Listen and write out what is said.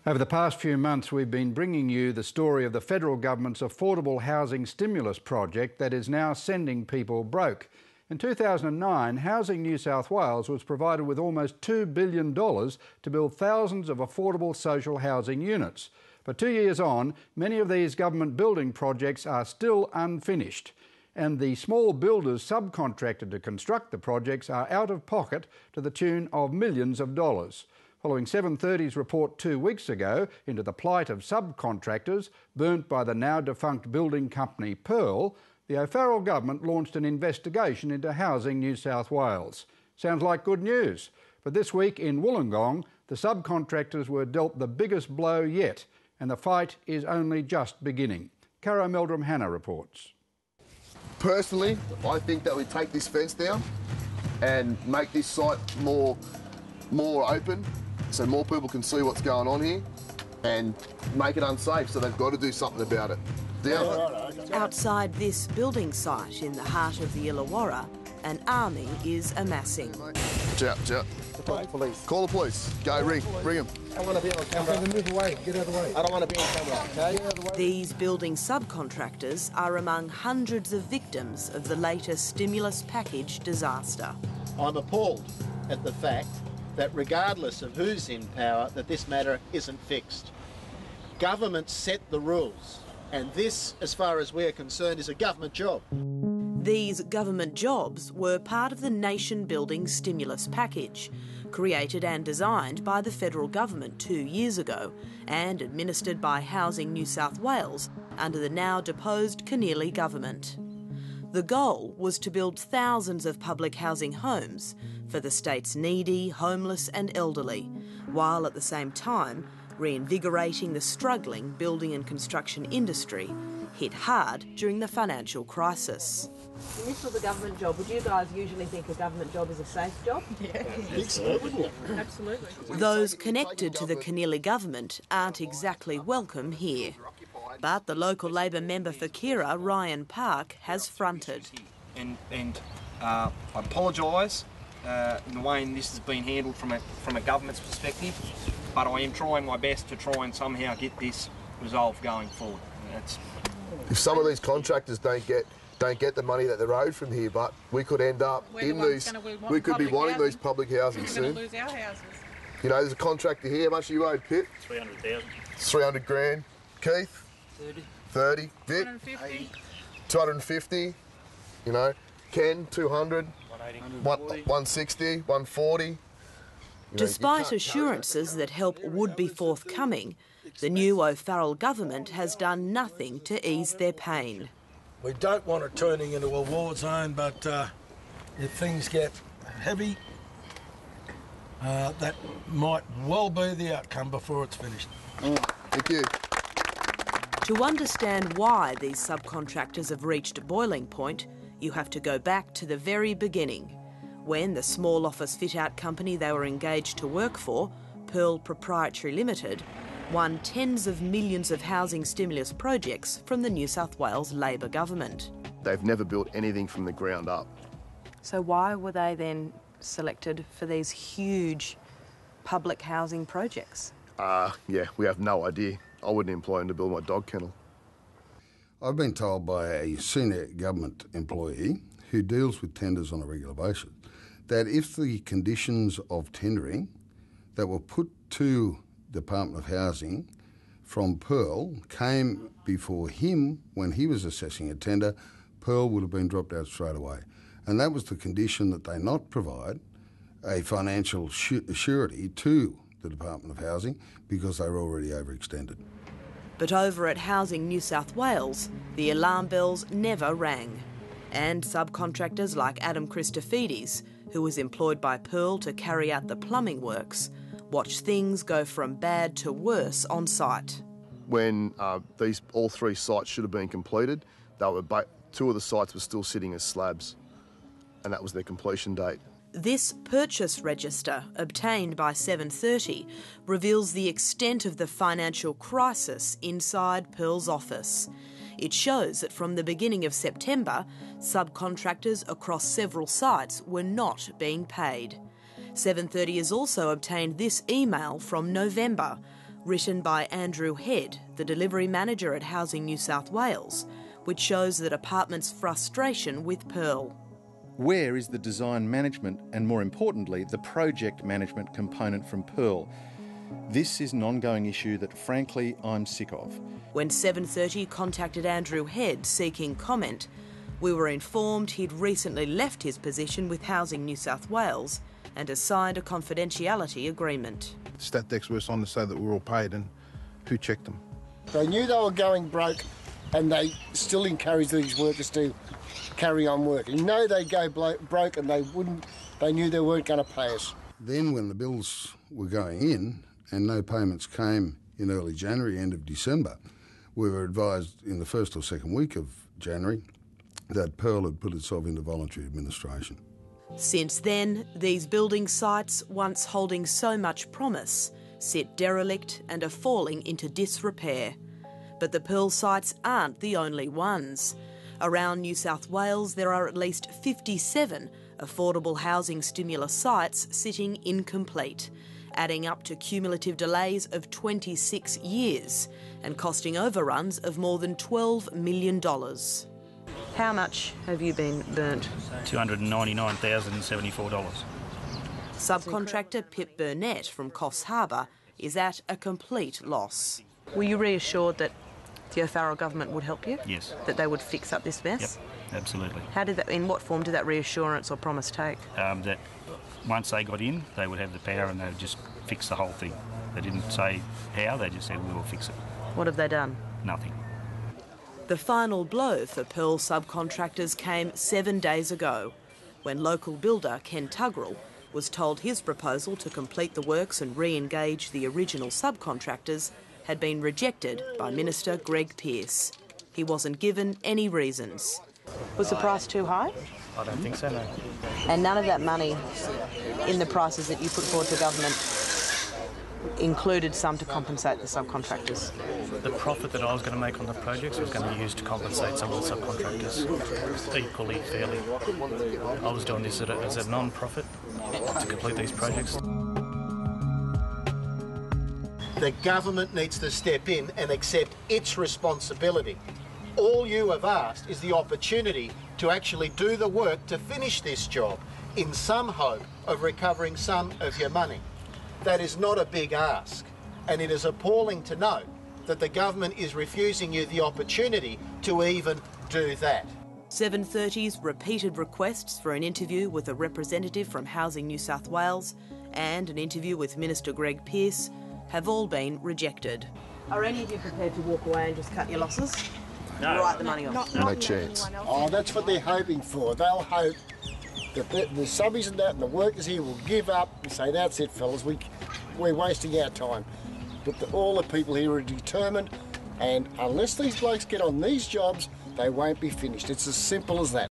Over the past few months, we've been bringing you the story of the federal government's affordable housing stimulus project that is now sending people broke. In 2009, Housing New South Wales was provided with almost $2 billion to build thousands of affordable social housing units. But 2 years on, many of these government building projects are still unfinished, and the small builders subcontracted to construct the projects are out of pocket to the tune of millions of dollars. Following 730's report 2 weeks ago into the plight of subcontractors burnt by the now-defunct building company Pearl, the O'Farrell government launched an investigation into Housing New South Wales. Sounds like good news. But this week in Wollongong, the subcontractors were dealt the biggest blow yet, and the fight is only just beginning. Caro Meldrum-Hanna reports. Personally, I think that we take this fence down and make this site more open, so more people can see what's going on here, and make it unsafe, so they've got to do something about it. Outside this building site in the heart of the Illawarra, an army is amassing. Call the police. Call the police. Go, ring them. I want to be on camera. Move away. Get out of the way. I don't want to be on camera, okay? Get out of the way. These building subcontractors are among hundreds of victims of the latest stimulus package disaster. I'm appalled at the fact that regardless of who's in power, that this matter isn't fixed. Government set the rules, and this, as far as we're concerned, is a government job. These government jobs were part of the nation-building stimulus package, created and designed by the federal government 2 years ago and administered by Housing New South Wales under the now-deposed Keneally government. The goal was to build thousands of public housing homes for the state's needy, homeless and elderly, while at the same time reinvigorating the struggling building and construction industry hit hard during the financial crisis. This was a government job. Would you guys usually think a government job is a safe job? Yeah, I think so, wouldn't you? Absolutely. Those connected to the Keneally government aren't exactly welcome here. But the local Labor member for Kira, Ryan Park, has fronted. And I apologise in the way this has been handled from a government's perspective, but I am trying my best to try and somehow get this resolved going forward. If some of these contractors don't get the money that they're owed from here, but we could end up in these. We could be wanting these public housing soon. We're going to lose our houses. You know, there's a contractor here. How much are you owed, Pip? 300,000. 300 grand. Keith? 30. Vic? 250. 250. You know, Ken? 200. 160. 140. Despite assurances that help would be forthcoming, the new O'Farrell government has done nothing to ease their pain. We don't want it turning into a war zone, but if things get heavy, that might well be the outcome before it's finished. Thank you. To understand why these subcontractors have reached boiling point, you have to go back to the very beginning, when the small office fit-out company they were engaged to work for, Pearl Proprietary Limited, won tens of millions of housing stimulus projects from the New South Wales Labor government. They've never built anything from the ground up. So why were they then selected for these huge public housing projects? Yeah, we have no idea. I wouldn't employ them to build my dog kennel. I've been told by a senior government employee who deals with tenders on a regular basis that if the conditions of tendering that were put to Department of Housing from Pearl came before him when he was assessing a tender, Pearl would have been dropped out straight away. And that was the condition that they not provide a financial surety to the Department of Housing because they were already overextended. But over at Housing New South Wales, the alarm bells never rang. And subcontractors like Adam Christofides, who was employed by Pearl to carry out the plumbing works, watch things go from bad to worse on site. When all three sites should have been completed, two of the sites were still sitting as slabs, and that was their completion date. This purchase register, obtained by 730, reveals the extent of the financial crisis inside Pearl's office. It shows that from the beginning of September, subcontractors across several sites were not being paid. 730 has also obtained this email from November, written by Andrew Head, the delivery manager at Housing New South Wales, which shows that apartments' frustration with Pearl. Where is the design management and, more importantly, the project management component from Pearl? This is an ongoing issue that, frankly, I'm sick of. When 7:30 contacted Andrew Head seeking comment, we were informed he'd recently left his position with Housing New South Wales and has signed a confidentiality agreement. Stat decks were signed to say that we're all paid, and who checked them? They knew they were going broke, and they still encouraged these workers to carry on working. You know, they go broke, and they knew they weren't going to pay us. Then when the bills were going in and no payments came in early January, end of December, we were advised in the first or second week of January that Pearl had put itself into voluntary administration. Since then, these building sites, once holding so much promise, sit derelict and are falling into disrepair. But the Pearl sites aren't the only ones. Around New South Wales, there are at least 57 affordable housing stimulus sites sitting incomplete, adding up to cumulative delays of 26 years and costing overruns of more than $12 million. How much have you been burnt? $299,074. Subcontractor Pip Burnett from Coffs Harbour is at a complete loss. Were you reassured that the O'Farrell government would help you? Yes. That they would fix up this mess? Yep, absolutely. In what form did that reassurance or promise take? That once they got in, they would have the power and they would just fix the whole thing. They didn't say how, they just said, we will fix it. What have they done? Nothing. The final blow for Pearl subcontractors came 7 days ago, when local builder Ken Tuggerell was told his proposal to complete the works and re-engage the original subcontractors had been rejected by Minister Greg Pearce. He wasn't given any reasons. Was the price too high? I don't think so, no. And none of that money in the prices that you put forward to government included some to compensate the subcontractors? The profit that I was going to make on the projects was going to be used to compensate some of the subcontractors equally, fairly. I was doing this as a non-profit to complete these projects. The government needs to step in and accept its responsibility. All you have asked is the opportunity to actually do the work to finish this job in some hope of recovering some of your money. That is not a big ask, and it is appalling to note that the government is refusing you the opportunity to even do that. 7:30's repeated requests for an interview with a representative from Housing New South Wales and an interview with Minister Greg Pearce have all been rejected. Are any of you prepared to walk away and just cut your losses? No. Write the money off? No chance. Oh, that's what they're hoping for. They'll hope that the subbies and that and the workers here will give up and say, that's it, fellas, we're wasting our time. But all the people here are determined, and unless these blokes get on these jobs, they won't be finished. It's as simple as that.